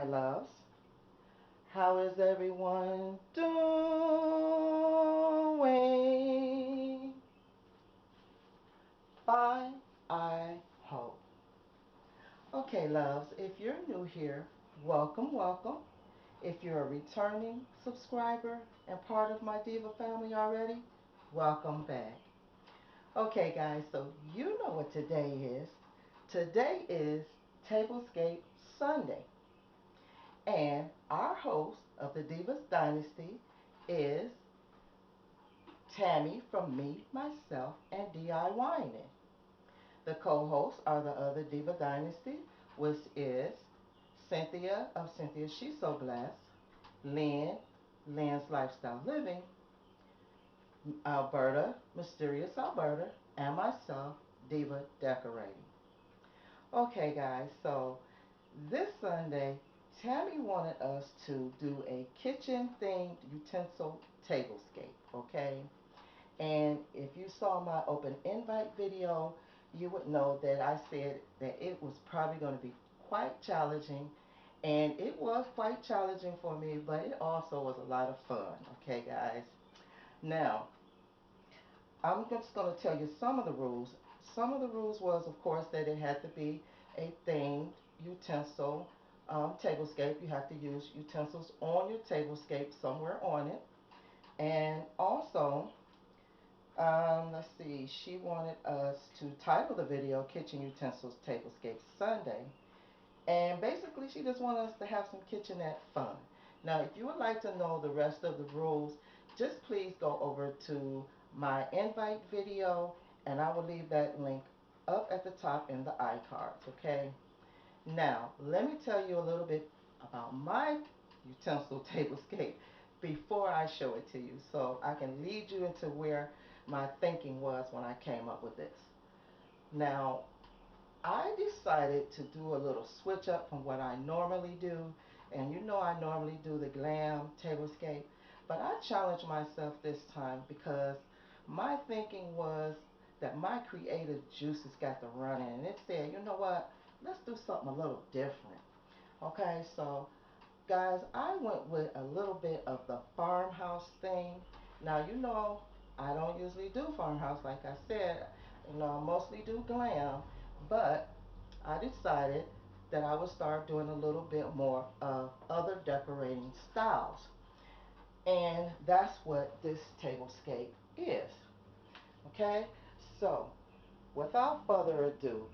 my loves. How is everyone doing? Fine, I hope. Okay, loves, if you're new here, welcome, welcome. If you're a returning subscriber and part of my Diva family already, welcome back. Okay, guys, so you know what today is. Today is Tablescape Sunday. And our host of the Divas Dynasty is Tammy from Me, Myself, and DIYing It. The co-hosts are the other Diva Dynasty, which is Cynthia of Cynthia She's So Blessed, Lynn, Lynn's Lifestyle Living, Alberta, Mysterious Alberta, and myself, Diva Decorating. Okay, guys, so this Sunday, Tammy wanted us to do a kitchen themed utensil tablescape, okay? And if you saw my open invite video, you would know that I said that it was probably going to be quite challenging. And it was quite challenging for me, but it also was a lot of fun, okay, guys? Now, I'm just going to tell you some of the rules. Some of the rules was, of course, that it had to be a themed utensil tablescape. You have to use utensils on your tablescape somewhere on it. And also, let's see, she wanted us to title the video Kitchen Utensils Tablescape Sunday. And basically, she just wanted us to have some kitchenette fun. Now, if you would like to know the rest of the rules, just please go over to my invite video, and I will leave that link up at the top in the iCards, okay? Now, let me tell you a little bit about my utensil tablescape before I show it to you, so I can lead you into where my thinking was when I came up with this. Now, I decided to do a little switch up from what I normally do. And you know I normally do the glam tablescape. But I challenged myself this time because my thinking was that my creative juices got to running. And it said, you know what? Let's do something a little different. Okay, so guys, I went with a little bit of the farmhouse thing. Now, you know, I don't usually do farmhouse like I said. You know, I mostly do glam. But I decided that I would start doing a little bit more of other decorating styles. And that's what this tablescape is. Okay? So, without further ado,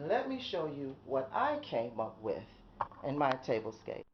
let me show you what I came up with in my tablescape.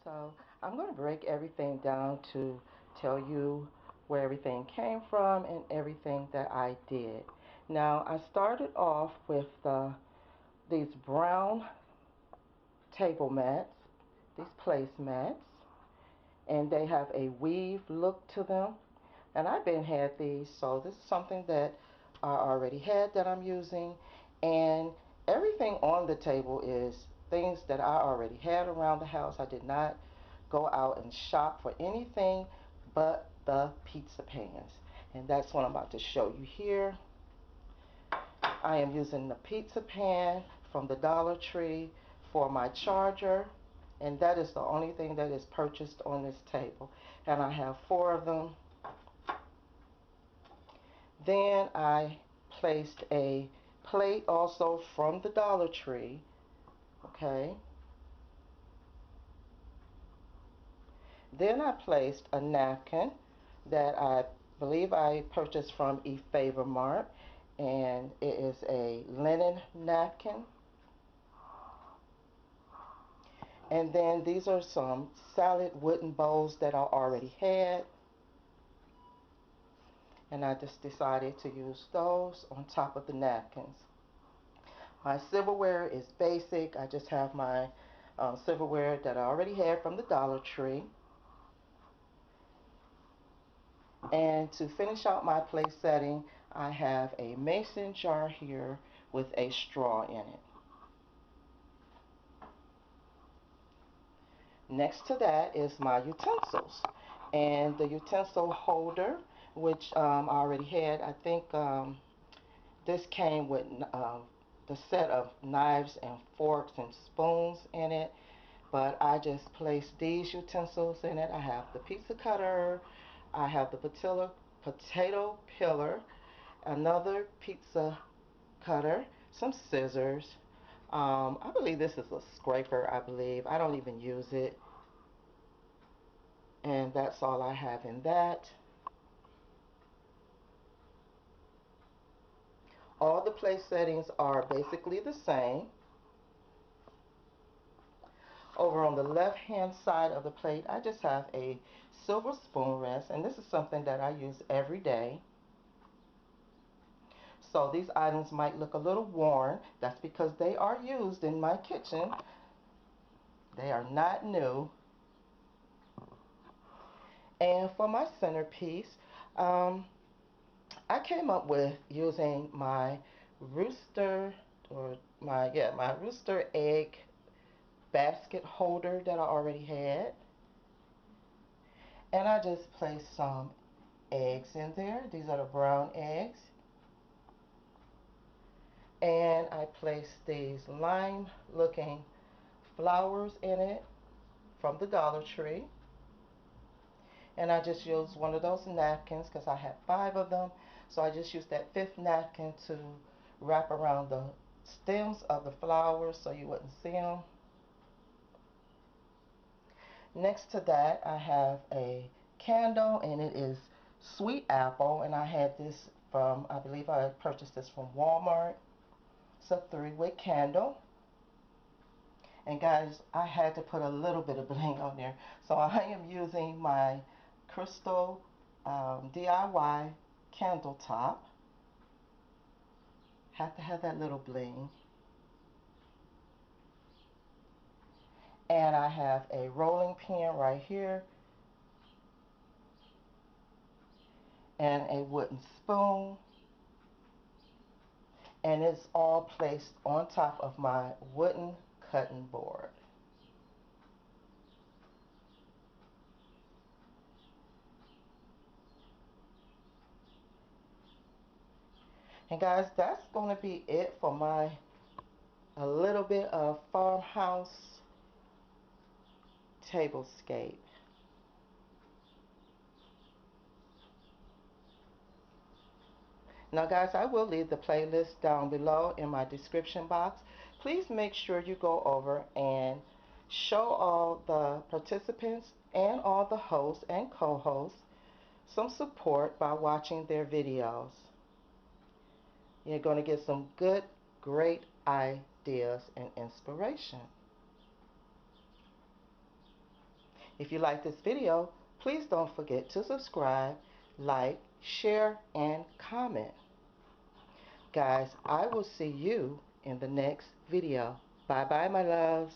So I'm going to break everything down to tell you where everything came from and everything that I did. Now, I started off with these brown table mats, these placemats, and they have a weave look to them. And I've been had these, so this is something that I already had that I'm using. And everything on the table is things that I already had around the house. I did not go out and shop for anything but the pizza pans. And that's what I'm about to show you here. I am using the pizza pan from the Dollar Tree for my charger, and that is the only thing that is purchased on this table. And I have 4 of them. Then I placed a plate also from the Dollar Tree, okay. Then I placed a napkin that I believe I purchased from eFavor Mart, and it is a linen napkin. And then these are some salad wooden bowls that I already had, and I just decided to use those on top of the napkins. My silverware is basic. I just have my silverware that I already had from the Dollar Tree. And to finish out my plate setting, I have a mason jar here with a straw in it. Next to that is my utensils, and the utensil holder, which I already had. I think this came with the set of knives and forks and spoons in it, but I just placed these utensils in it. I have the pizza cutter, I have the potato peeler, another pizza cutter, some scissors. I believe this is a scraper, I believe. I don't even use it. And that's all I have in that. All the place settings are basically the same. Over on the left hand side of the plate, I just have a silver spoon rest, and this is something that I use every day. So these items might look a little worn. That's because they are used in my kitchen. They are not new. And for my centerpiece, I came up with using my rooster my rooster egg basket holder that I already had, and I just placed some eggs in there. These are the brown eggs, and I placed these lime looking flowers in it from the Dollar Tree. And I just used one of those napkins because I had 5 of them, so I just used that 5th napkin to wrap around the stems of the flowers so you wouldn't see them. Next to that, I have a candle, and it is sweet apple, and I had this from, I believe I purchased this from Walmart. It's a 3-wick candle. And guys, I had to put a little bit of bling on there, so I am using my crystal DIY candle top. Have to have that little bling. And I have a rolling pin right here, and a wooden spoon, and it's all placed on top of my wooden cutting board. And guys, that's going to be it for my a little bit of farmhouse tablescape. Now guys, I will leave the playlist down below in my description box. Please make sure you go over and show all the participants and all the hosts and co-hosts some support by watching their videos. You're going to get some good, great ideas and inspiration. If you like this video, please don't forget to subscribe, like, share, and comment. Guys, I will see you in the next video. Bye bye, my loves.